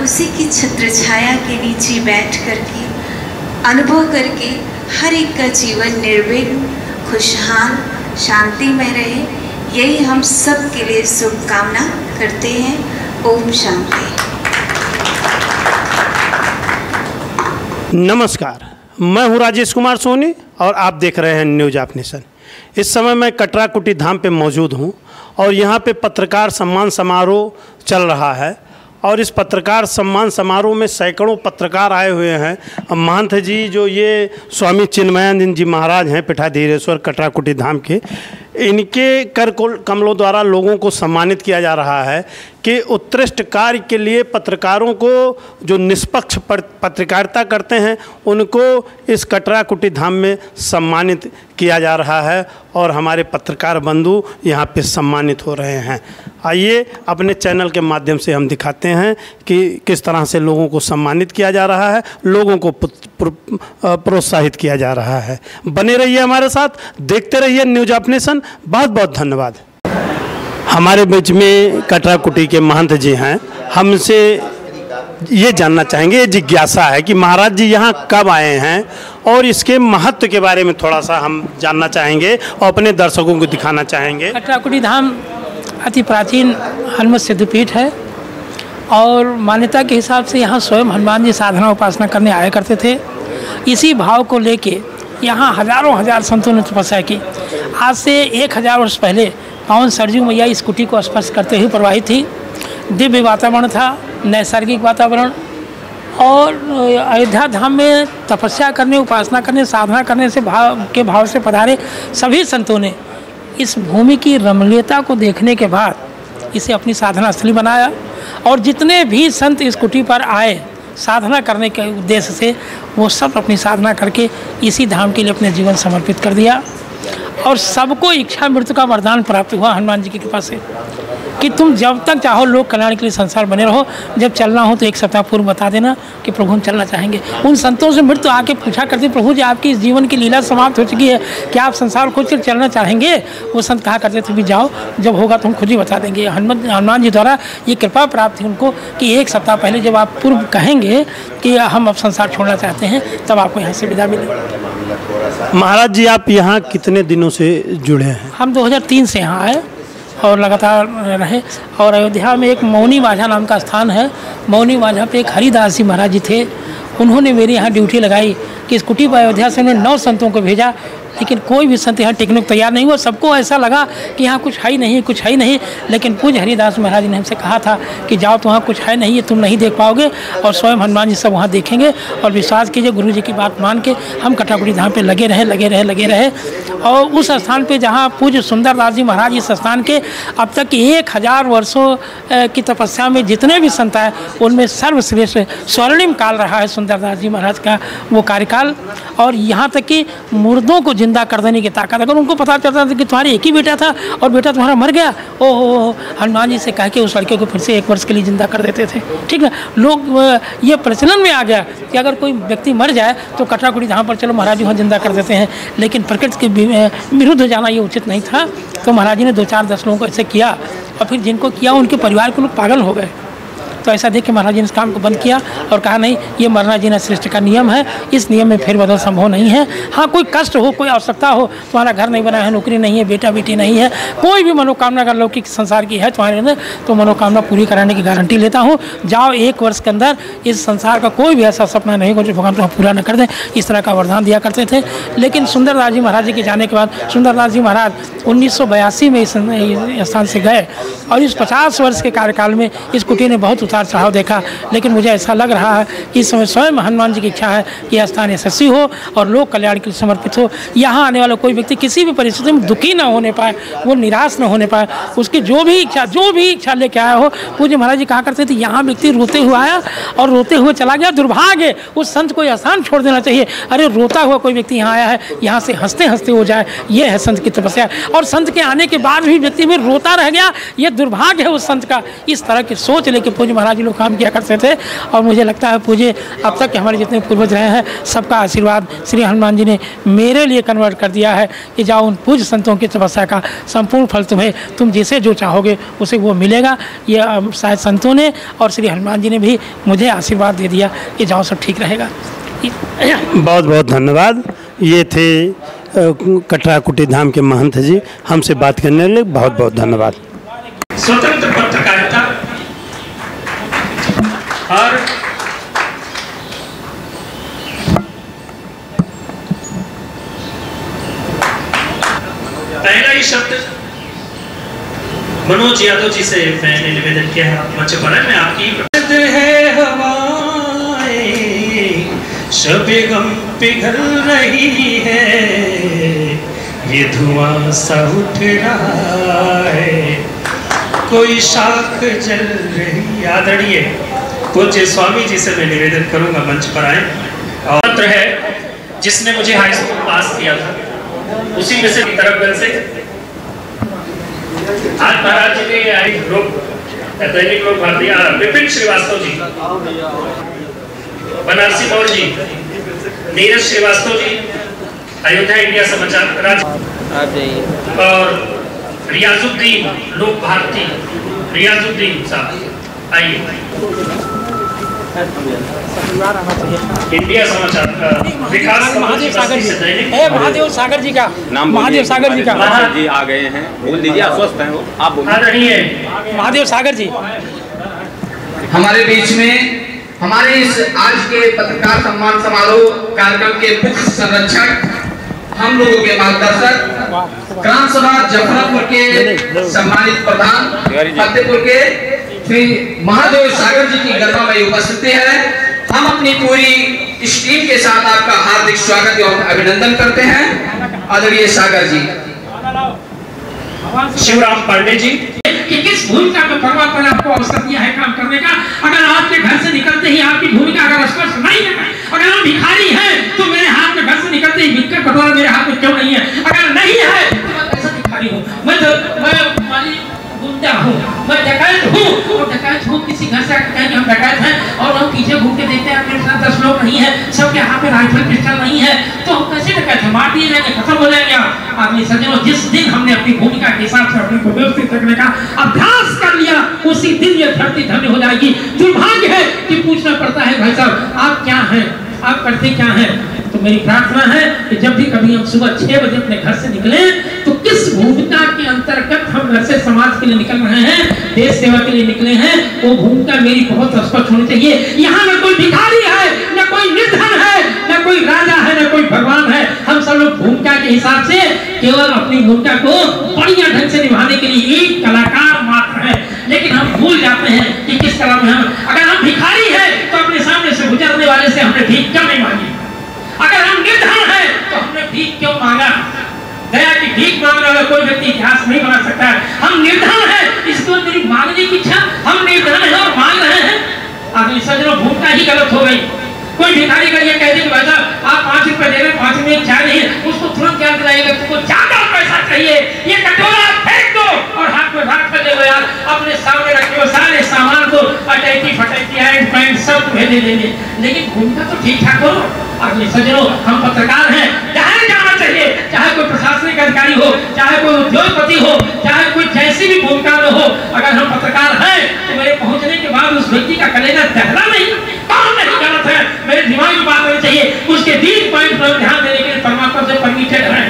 उसी की छत्र छाया के नीचे बैठ करके अनुभव करके हर एक का जीवन निर्विघ्न, खुशहाल, शांति में रहे, यही हम सब के लिए शुभकामना करते हैं। ओम शांति। नमस्कार, मैं हूं राजेश कुमार सोनी और आप देख रहे हैं न्यूज ऑफ नेशन। इस समय मैं कटरा कुटी धाम पे मौजूद हूं और यहां पे पत्रकार सम्मान समारोह चल रहा है और इस पत्रकार सम्मान समारोह में सैकड़ों पत्रकार आए हुए हैं। महंत जी जो ये स्वामी चिन्मयानंद जी महाराज हैं पीठाधीश्वर कटरा कुटी धाम के, इनके कर कमलों द्वारा लोगों को सम्मानित किया जा रहा है कि उत्कृष्ट कार्य के लिए पत्रकारों को जो निष्पक्ष पत्रकारिता करते हैं उनको इस कटरा कुटी धाम में सम्मानित किया जा रहा है और हमारे पत्रकार बंधु यहाँ पे सम्मानित हो रहे हैं। आइए अपने चैनल के माध्यम से हम दिखाते हैं कि किस तरह से लोगों को सम्मानित किया जा रहा है, लोगों को प्रोत्साहित किया जा रहा है। बने रहिए हमारे साथ, देखते रहिए न्यूज ऑफ नेशन। बहुत बहुत धन्यवाद। हमारे बीच में कटरा कुटी के महंत जी हैं, हमसे ये जानना चाहेंगे, ये जिज्ञासा है कि महाराज जी यहाँ कब आए हैं और इसके महत्व के बारे में थोड़ा सा हम जानना चाहेंगे और अपने दर्शकों को दिखाना चाहेंगे। कटरा कुटी धाम अति प्राचीन हनुमत सिद्धपीठ है और मान्यता के हिसाब से यहाँ स्वयं हनुमान जी साधना उपासना करने आया करते थे। इसी भाव को लेके यहाँ हजारों हजार संतों ने तपस्या की। आज से 1000 वर्ष पहले पावन सरजू मैया इस कुटी को स्पर्श करते हुए प्रवाहित थी। दिव्य वातावरण था, नैसर्गिक वातावरण, और अयोध्या धाम में तपस्या करने, उपासना करने, साधना करने से भाव से पधारे सभी संतों ने इस भूमि की रमणीयता को देखने के बाद इसे अपनी साधना स्थली बनाया और जितने भी संत इस कुटी पर आए साधना करने के उद्देश्य से, वो सब अपनी साधना करके इसी धाम के लिए अपने जीवन समर्पित कर दिया और सबको इच्छा मृत्यु का वरदान प्राप्त हुआ हनुमान जी की कृपा से कि तुम जब तक चाहो लोक कल्याण के लिए संसार बने रहो। जब चलना हो तो 1 सप्ताह पूर्व बता देना कि प्रभु हम चलना चाहेंगे। उन संतों से मृत्यु आके पूछा करते, प्रभु जी आपकी इस जीवन की लीला समाप्त हो चुकी है, क्या आप संसार खोज कर चलना चाहेंगे? वो संत कहा करते थे भी जाओ, जब होगा तो हम खुद ही बता देंगे। हनुमान जी द्वारा ये कृपा प्राप्त थी उनको कि 1 सप्ताह पहले जब आप पूर्व कहेंगे कि हम अब संसार छोड़ना चाहते हैं, तब आपको यहाँ से विदा मिलेगी। महाराज जी आप यहाँ कितने दिनों से जुड़े हैं? हम 2003 से यहाँ आए और लगातार रहे। और अयोध्या में एक मौनी माझा नाम का स्थान है। मौनी माझा पे एक हरिदास जी महाराज जी थे, उन्होंने मेरी यहाँ ड्यूटी लगाई कि इस कुटी पर अयोध्या से उन्होंने 9 संतों को भेजा, लेकिन कोई भी संत यहाँ टिकने को तैयार नहीं हुआ। सबको ऐसा लगा कि यहाँ कुछ है ही नहीं, कुछ है ही नहीं। लेकिन पूज्य हरिदास महाराज जी ने हमसे कहा था कि जाओ, तो वहाँ कुछ है नहीं, ये तुम नहीं देख पाओगे और स्वयं हनुमान जी सब वहाँ देखेंगे। और विश्वास कीजिए, गुरु जी की बात मान के हम कटरा कुटी धाम पे लगे रहे। और उस स्थान पे जहाँ पूज्य सुंदरदास जी महाराज इस स्थान के अब तक 1000 वर्षों की तपस्या में जितने भी संत आए, उनमें सर्वश्रेष्ठ स्वर्णिम काल रहा है सुंदरदास जी महाराज का वो कार्यकाल। और यहाँ तक कि मुर्दों को जिंदा कर देने की ताकत, अगर उनको पता चलता था कि तुम्हारे एक ही बेटा था और बेटा तुम्हारा मर गया, ओहो, हनुमान जी से कह के उस लड़के को फिर से 1 वर्ष के लिए जिंदा कर देते थे। ठीक है, लोग ये प्रचलन में आ गया कि अगर कोई व्यक्ति मर जाए तो कटरा कुटी धाम पर चलो महाराज जी वहाँ जिंदा कर देते हैं, लेकिन प्रकृति के विरुद्ध जाना ये उचित नहीं था। तो महाराज जी ने 2-4-10 लोगों को ऐसे किया और फिर जिनको किया उनके परिवार के लोग पागल हो गए। तो ऐसा देख के महाराज जी ने इस काम को बंद किया और कहा नहीं, ये मरना जीना सृष्टि का नियम है, इस नियम में फेरबदल संभव नहीं है। हाँ, कोई कष्ट हो, कोई आवश्यकता हो, तुम्हारा घर नहीं बना है, नौकरी नहीं है, बेटा बेटी नहीं है, कोई भी मनोकामना अगर लौकिक संसार की है तुम्हारे अंदर, तो मनोकामना पूरी कराने की गारंटी लेता हूँ। जाओ, 1 वर्ष के अंदर इस संसार का कोई भी ऐसा सपना नहीं हो जो भगवान तुम्हें पूरा न कर दें। इस तरह का वरदान दिया करते थे। लेकिन सुंदरदास जी महाराज जी के जाने के बाद सुंदरदास जी महाराज 1982 में इस स्थान से गए और इस 50 वर्ष के कार्यकाल में इस कुटी ने बहुत उतार चढ़ाव देखा। लेकिन मुझे ऐसा लग रहा है कि इस समय स्वयं हनुमान जी की इच्छा है कि यह स्थान यशस्वी हो और लोक कल्याण के लिए समर्पित हो। यहाँ आने वाला कोई व्यक्ति किसी भी परिस्थिति में दुखी न होने पाए, वो निराश न होने पाए, उसकी जो भी इच्छा लेके आया हो। पूज्य महाराज जी कहा करते थे, यहाँ व्यक्ति रोते हुए आया और रोते हुए चला गया, दुर्भाग्य, उस संत को यह स्थान छोड़ देना चाहिए। अरे रोता हुआ कोई व्यक्ति यहाँ आया है, यहाँ से हंसते हंसते हो जाए, ये है संत की तपस्या। और संत के आने के बाद भी व्यक्ति में रोता रह गया, ये दुर्भाग्य है उस संत का। इस तरह की सोच लेके पूज्य महाराज महाराज लोग काम किया करते थे। और मुझे लगता है पूज्य अब तक के हमारे जितने पूर्वज रहे हैं सबका आशीर्वाद श्री हनुमान जी ने मेरे लिए कन्वर्ट कर दिया है कि जाओ उन पूज्य संतों की तपस्या का संपूर्ण फल तुम्हें, तुम जिसे जो चाहोगे उसे वो मिलेगा। ये शायद संतों ने और श्री हनुमान जी ने भी मुझे आशीर्वाद दे दिया कि जाओ सब ठीक रहेगा। बहुत बहुत धन्यवाद। ये थे कटरा कुटी धाम के महंत जी, हमसे बात करने के लिए बहुत बहुत धन्यवाद। स्वतंत्र पत्रकारिता और पहला ही शब्द मनोज यादव जी से मैंने निवेदन किया है, मंच पर है। मैं आपकी है हवाएं शबे गम पिघल रही है, ये धुआं सा उठ रहा है, कोई शाख जल रही। आदरणीय पूज्य स्वामी जी से मैं निवेदन करूंगा मंच पर आए। और पत्र है जिसने मुझे हाई स्कूल पास किया था, उसी में से तरफगंज से आज महाराज जी ने आई दैनिक लोक भारती विपिन श्रीवास्तव जी, बनारसी मौर्य जी, नीरज श्रीवास्तव जी, अयोध्या इंडिया समाचार और रियाजुद्दीन लोक भारती, रियाजुद्दीन साहब आइए। इंडिया समाचार विकास महादेव सागर जी, महादेव सागर जी का नाम, महादेव सागर जी का जी आ गए हैं, बोल दीजिए, अस्वस्थ हैं वो, आप बोलिए। महादेव सागर जी हमारे बीच में हमारे इस आज के पत्रकार सम्मान समारोह कार्यक्रम के मुख्य संरक्षक, हम लोगों के मार्गदर्शक, ग्राम सभा जफरापुर के सम्मानित प्रधान, फतेहपुर के श्री महादेव सागर जी की गरिमामयी उपस्थिति है। हम अपनी पूरी इस टीम के साथ आपका हार्दिक स्वागत एवं अभिनंदन करते हैं। आदरणीय सागर जी। शिवराम पांडे जी कि किस भूमिका में परमात्मा ने आपको अवसर दिया है काम करने का। अगर आपके घर से निकलते ही आपकी भूमिका अगर स्पष्ट नहीं है, अगर हम भिखारी हैं तो मेरे हाथ में घर से निकलते ही भिक्कर कटोरा मेरे हाथ में क्यों नहीं है? अगर नहीं है तो मैं कैसा भिखारी हूँ? मैं माली गुंडा हूँ, मैं डकैत हूँ। और डकैत हूँ किसी घर से आकर कहें कि हम डकैत हैं और हम पीछे घूम के देखते हैं मेरे साथ 10 लोग नहीं है, सबके हाथ में राइफल पिस्टल नहीं है, तो हम कैसे डकैत हैं? मार दिए जाएंगे, खत्म हो जाएंगे। आदमी सज्जनों, जिस दिन हमने अपनी भूमिका के हिसाब से अपने को व्यवस्थित रखने का अभ्यास कर लिया, उसी दिन ये धरती धन्य हो जाएगी। दुर्भाग्य है कि पूछना पड़ता है भाई साहब आप क्या हैं, आप करते क्या हैं? तो मेरी प्रार्थना है कि जब भी कभी हम सुबह 6 बजे अपने घर से निकले तो किस भूमिका के अंतर्गत हम घर से समाज के लिए निकल रहे हैं, देश सेवा के लिए निकले हैं, वो भूमिका मेरी बहुत स्पष्ट होनी चाहिए। यहाँ न कोई भिखारी है, न कोई निर्धन है, न कोई राजा है, न कोई भगवान है। हम सब लोग भूमिका के हिसाब से केवल अपनी भूमिका को बढ़िया ढंग से निभाने के लिए एक कलाकार मात्र है। लेकिन हम भूल जाते हैं कि किस कला में हम, अगर हम भिखारी है तो अपने सामने से गुजरने वाले से हमने भीख क्यों नहीं मांगी? अगर हम निर्धन हैं तो हमने भीख क्यों मांगा? दया की भीख मांगने वाला कोई व्यक्ति इतिहास नहीं बना सकता है। हम निर्धन हैं, इसको मेरी मांगने की इच्छा, हम निर्धन हैं और मांग रहे हैं। आदमी सज्जनों भूमिका ही गलत हो गई। कोई भिखारी का ये कह दे कि भाई साहब आप 5 रुपए दे रहे हैं, 5 में चाय नहीं है, उसको तुरंत क्या दिलाएगा? तुमको ज्यादा पैसा चाहिए, ये कटोरा फेंक दो और हाथ में भाग कर ले लो यार, अपने सामने रखे हो सारे सामान को, अटैची फटैची हैंड पैंट सब तुम्हें दे देंगे। लेकिन भूमिका तो ठीक ठाक करो। आदमी सज्जनों, हम पत्रकार हैं, जहाँ जाना चाहिए, चाहे कोई प्रशासनिक अधिकारी हो, चाहे कोई उद्योगपति हो, चाहे कोई जैसी भी भूमिका में हो, अगर हम पत्रकार हैं तो मेरे पहुंचने के बाद उस व्यक्ति का कलेजा दहला नहीं, कौन नहीं गलत है, मेरे दिमाग में बात होनी चाहिए। उसके 3 पॉइंट पर ध्यान देने के लिए परमात्मा से परमिटेड है,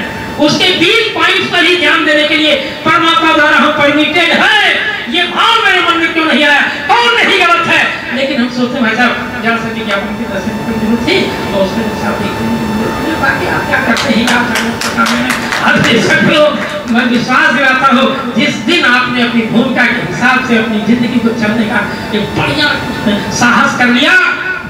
उसके 3 पॉइंट पर ही ध्यान देने के लिए परमात्मा द्वारा हम परमिटेड है। ये भाव मेरे मन में क्यों नहीं आया? कौन नहीं गलत है? लेकिन हम सोचते भाई साहब जा सके कि अपन की 10 मिनट की जरूरत थी तो उसमें साहब बाकी आप क्या करते हैं आप मैं विश्वास दिलाता हूँ जिस दिन आपने अपनी भूमिका के हिसाब से अपनी जिंदगी को चलने का एक बढ़िया साहस कर लिया,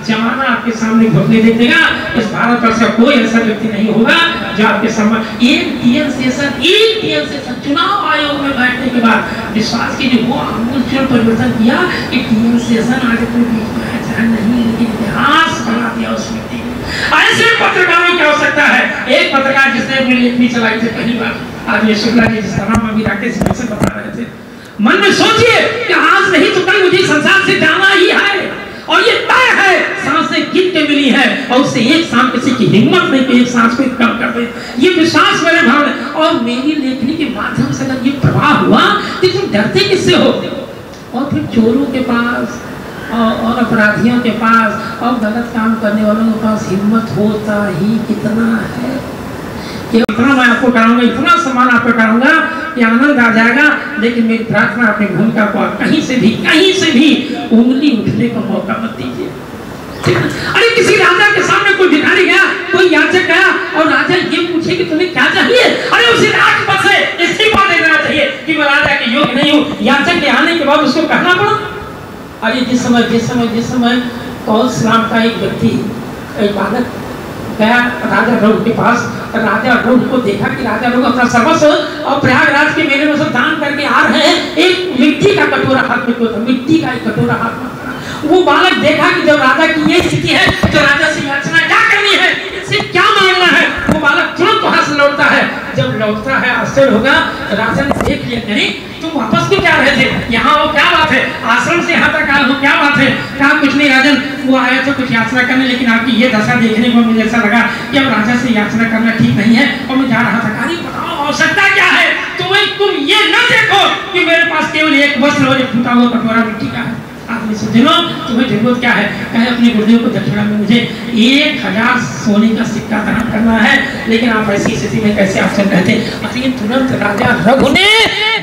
जमाना आपके सामने घुटने दे देगा। इस भारतवर्ष का कोई ऐसा व्यक्ति नहीं होगा जो आपके सामने एक टीएन सेशन चुनाव आयोग में बैठने के बाद विश्वास कीजिए वो आमूल परिवर्तन किया कि टीएन सेशन आगे कोई बीच में है नहीं, लेकिन इतिहास बना दिया उस व्यक्ति ने। ऐसे पत्रकारों की आवश्यकता है। एक पत्रकार जिसने अपनी लेखनी चलाई थी पहली बार, आज ये शुक्ला जी जिसका नाम अभी राकेश से बता रहे थे, मन में सोचिए कि आज नहीं तो कल मुझे संसार से जाना ही है, और ये तय है, सांसें गिन के मिली है, और उससे एक सांस किसी की हिम्मत नहीं कि एक सांस को कम कर दे। ये विश्वास मेरे भाव में, और मेरी लेखनी के माध्यम से अगर ये प्रवाह हुआ कि तुम डरते किससे हो, और फिर चोरों के पास और अपराधियों के पास और गलत काम करने वालों के पास हिम्मत होता ही कितना है कि इतना मैं आपको कराऊंगा, इतना सम्मान आपको कराऊंगा कि आनंद आ जाएगा। लेकिन मेरी प्रार्थना, अपनी भूमिका को आप कहीं से भी उंगली उठने का मौका मत दीजिए। अरे किसी राजा के सामने कोई भिखारी गया, कोई याचक गया, और राजा ये पूछे कि तुम्हें क्या चाहिए, अरे उसे राजपद से इस्तीफा दे देना चाहिए कि मैं राजा के योग्य नहीं हूँ। याचक के आने के बाद उसको कहना पड़ा। अरे जिस समय कौस नाम का एक व्यक्ति, एक बालक गया राजा रघु के पास, राजा रघु को देखा कि राजा रघु अपना सर्वस्व और प्रयागराज के मेले में सब दान करके आ रहे हैं, एक मिट्टी का कटोरा हाथ में, मिट्टी का एक कटोरा हाथ में। वो बालक देखा कि जब राजा की ये स्थिति है तो राजा से याचना क्या करनी है, इससे क्या मांगना है। वो बालक तुरंत वहां से लौटता है। जब लौटता है आश्चर्य होगा, राजा ने देख लिया, नहीं तुम वापस क्यों जा रहे थे, यहाँ वो क्या बात है, आश्रम से यहाँ तक आए हो, क्या बात है। कहा कुछ नहीं राजन, वो आया था कुछ याचना करने, लेकिन आपकी ये दशा देखने को मुझे ऐसा लगा कि अब राजा से याचना करना ठीक नहीं है, और मैं जा रहा था। अरे बताओ आवश्यकता क्या है, तुम ये न देखो कि मेरे पास केवल एक वस्त्र और एक फूटा हुआ कटोरा मिट्टी का है। आदमी से दिनो तुम्हें जरूरत क्या है, कहे अपने गुरुदेव को दक्षिणा में मुझे 1000 सोने का सिक्का दान करना है। लेकिन आप ऐसी स्थिति में कैसे आप चल रहे थे। अरे तुरंत राजा रघु ने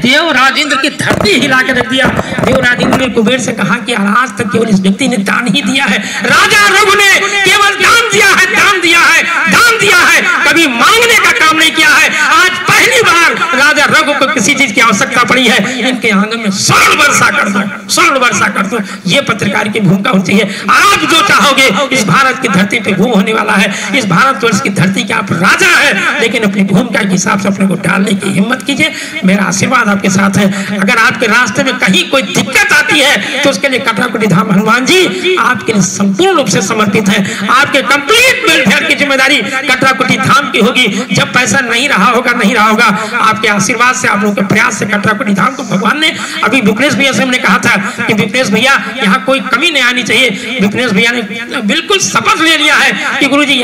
देव राजेंद्र की धरती हिला के रख दिया। देव राजेंद्र ने कुबेर से कहा कि आज तक केवल इस व्यक्ति ने दान ही दिया है, राजा रघु ने केवल दान दिया है, दान दिया है, दान दिया है, कभी मांगने का काम नहीं किया है। आज पहली बार राजा रघु को किसी चीज की आवश्यकता पड़ी है, इनके आंगन में स्वर्ण वर्षा कर दो, स्वर्ण वर्षा कर दो। ये पत्रकार की भूमिका होनी चाहिए। आप जो चाहोगे, इस भारत की धरती पे भूम होने वाला है, इस भारतवर्ष की धरती के आप राजा है, लेकिन अपनी भूमिका के हिसाब से अपने को डालने की हिम्मत कीजिए। मेरा आशीर्वाद आपके साथ है। अगर आपके रास्ते में कहीं कोई दिक्कत आती है तो उसके लिए कटराकुटी धाम हनुमान जी आपके लिए संपूर्ण रूप से समर्पित है। आपके कंप्लीट वेलफेयर की जिम्मेदारी कटराकुटी धाम की होगी। जब पैसा नहीं रहा होगा, आपके आशीर्वाद से, आप लोगों के प्रयास से कटराकुटी धाम को भगवान ने, अभी विपनेश भैया से हमने कहा था कि विपनेश भैया यहाँ कोई कमी नहीं आनी चाहिए। विपनेश भैया ने बिल्कुल शपथ ले लिया है कि गुरुजी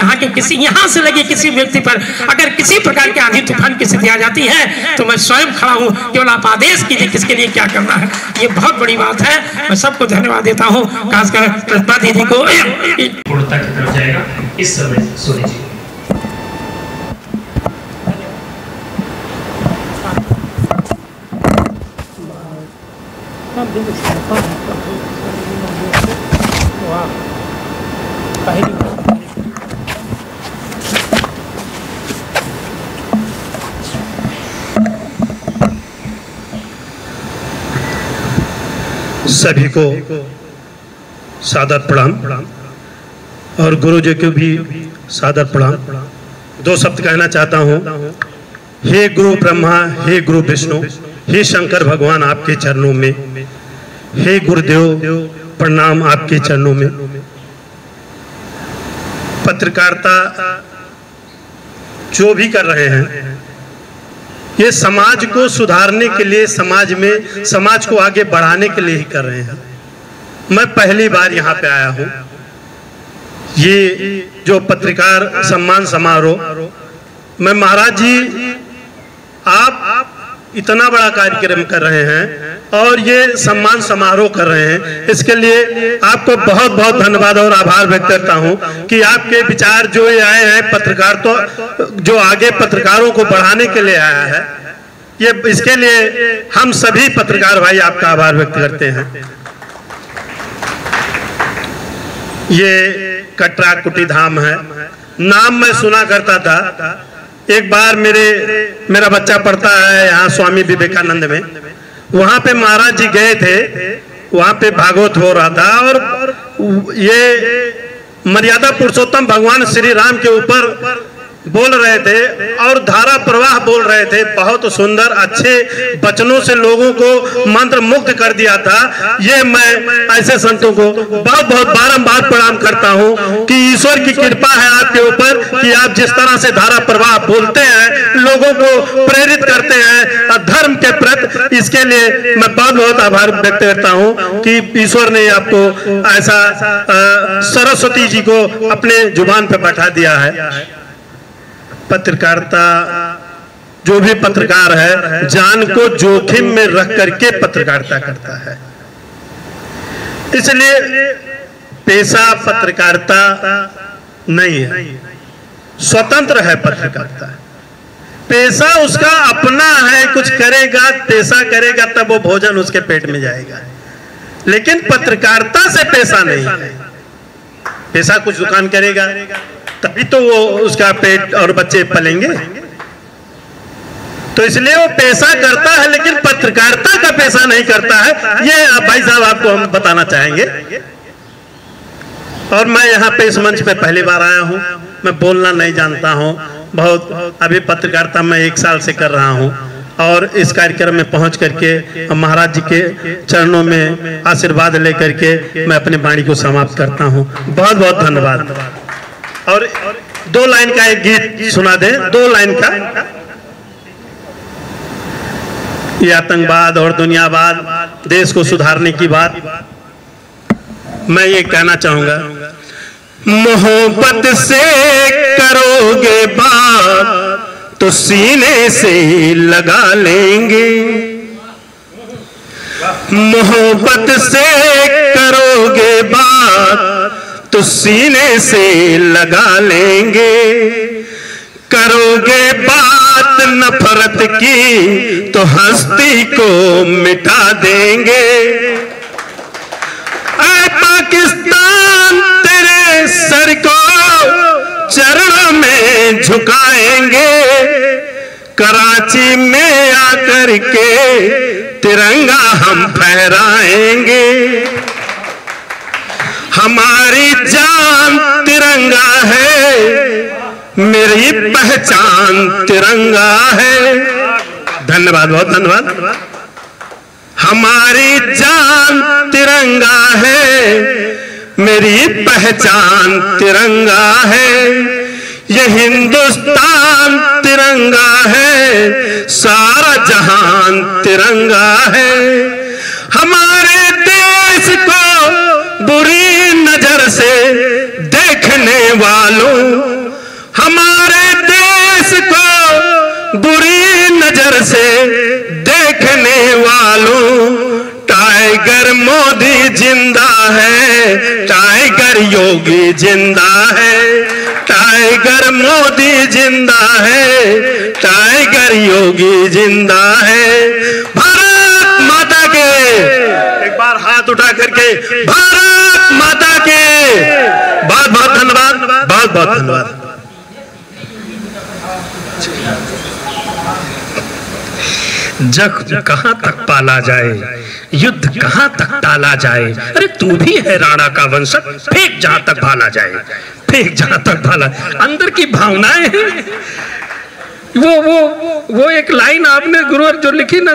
यहाँ से लगे किसी व्यक्ति पर अगर किसी प्रकार के आंधी तूफान की स्थिति आ जाती है तो मैं स्वयं खड़ा हूँ, केवल आप आदेश कीजिए किसके लिए क्या करना है। ये बहुत बड़ी बात है। मैं सबको धन्यवाद देता हूँ, खासकर प्रतिभा दीदी को। पूर्णता की तरफ जाएगा इस समय सोनी जी। सभी को सादर प्रणाम और गुरु जी को भी सादर प्रणाम। 2 शब्द कहना चाहता हूँ। हे गुरु ब्रह्मा, हे गुरु विष्णु, हे शंकर भगवान, आपके चरणों में, हे गुरुदेव प्रणाम आपके चरणों में। पत्रकारिता जो भी कर रहे हैं ये समाज को सुधारने के लिए, समाज को आगे बढ़ाने के लिए ही कर रहे हैं। मैं पहली बार यहाँ पे आया हूँ। ये जो पत्रकार सम्मान समारोह, मैं महाराज जी आप इतना बड़ा कार्यक्रम कर रहे हैं और ये सम्मान समारोह कर रहे हैं, इसके लिए आपको बहुत बहुत धन्यवाद और आभार व्यक्त करता हूं कि आपके विचार जो ये आए हैं पत्रकार तो जो आगे पत्रकारों को बढ़ाने के लिए आया है, ये इसके लिए हम सभी पत्रकार भाई आपका आभार व्यक्त करते हैं। ये कटराकुटी धाम है, नाम मैं सुना करता था। एक बार मेरा बच्चा पढ़ता है यहाँ स्वामी विवेकानंद में, वहाँ पे महाराज जी गए थे, वहाँ पे भागवत हो रहा था और ये मर्यादा पुरुषोत्तम भगवान श्री राम के ऊपर बोल रहे थे और धारा प्रवाह बोल रहे थे, बहुत सुंदर अच्छे वचनों से लोगों को मंत्र मुक्त कर दिया था। ये मैं ऐसे संतों को बहुत बहुत बारंबार प्रणाम करता हूँ कि ईश्वर की कृपा है आपके ऊपर कि आप जिस तरह से धारा प्रवाह बोलते हैं, लोगों को प्रेरित करते हैं धर्म के प्रति, इसके लिए मैं बहुत बहुत आभार व्यक्त करता हूँ कि ईश्वर ने आपको ऐसा सरस्वती जी को अपने जुबान पे बैठा दिया है। पत्रकारिता, जो भी पत्रकार है जान को जोखिम में रख करके पत्रकारिता करता है, इसलिए पेशा पत्रकारिता नहीं है, स्वतंत्र है पत्रकारिता। पेशा उसका अपना है, कुछ करेगा, पेशा करेगा तब वो भोजन उसके पेट में जाएगा, लेकिन पत्रकारिता से पेशा नहीं है। पेशा कुछ दुकान करेगा तभी तो वो उसका पेट और बच्चे पलेंगे, तो इसलिए वो पेशा करता है लेकिन पत्रकारिता का पेशा नहीं करता है। ये भाई साहब आपको हम बताना चाहेंगे। और मैं यहाँ पे इस मंच पे पहली बार आया हूँ, मैं बोलना नहीं जानता हूँ बहुत, अभी पत्रकारिता मैं 1 साल से कर रहा हूँ और इस कार्यक्रम में पहुंच करके महाराज जी के चरणों में आशीर्वाद लेकर के मैं अपनी वाणी को समाप्त करता हूँ। बहुत बहुत धन्यवाद। और 2 लाइन का एक गीत सुना दें, 2 लाइन का। ये आतंकवाद और दुनियावाद, देश को सुधारने की बात मैं ये कहना चाहूंगा, मोहब्बत से करोगे बात तो सीने से लगा लेंगे, मोहब्बत से करोगे बात तो सीने से लगा लेंगे, करोगे बात नफरत की तो हस्ती को मिटा देंगे। ऐ पाकिस्तान तेरे सर को चरणों में झुकाएंगे, कराची में आकर के तिरंगा हम फहराएंगे, हमारी जान तिरंगा है, मेरी पहचान तिरंगा है। धन्यवाद, बहुत धन्यवाद। हमारी जान तिरंगा है, मेरी पहचान तिरंगा है, ये हिंदुस्तान तिरंगा है, सारा जहान तिरंगा है। हमारे देश को बुरी नजर से देखने वालों, हमारे देश को बुरी नजर से देखने वालों, टाइगर मोदी जिंदा है, टाइगर योगी जिंदा है, टाइगर मोदी जिंदा है, टाइगर योगी जिंदा है। भारत माता के, एक बार हाथ उठा करके भारत माता के। बहुत बहुत धन्यवाद, बहुत बहुत धन्यवाद। जख्म कहां तक पाला जाए, युद्ध कहां तक टाला जाए, अरे तू भी है राणा का वंशज, फेंक जहां तक भाला जाए, फेंक जहां तक भाला। अंदर की भावनाएं हैं, वो एक लाइन आपने गुरुवर जो लिखी ना,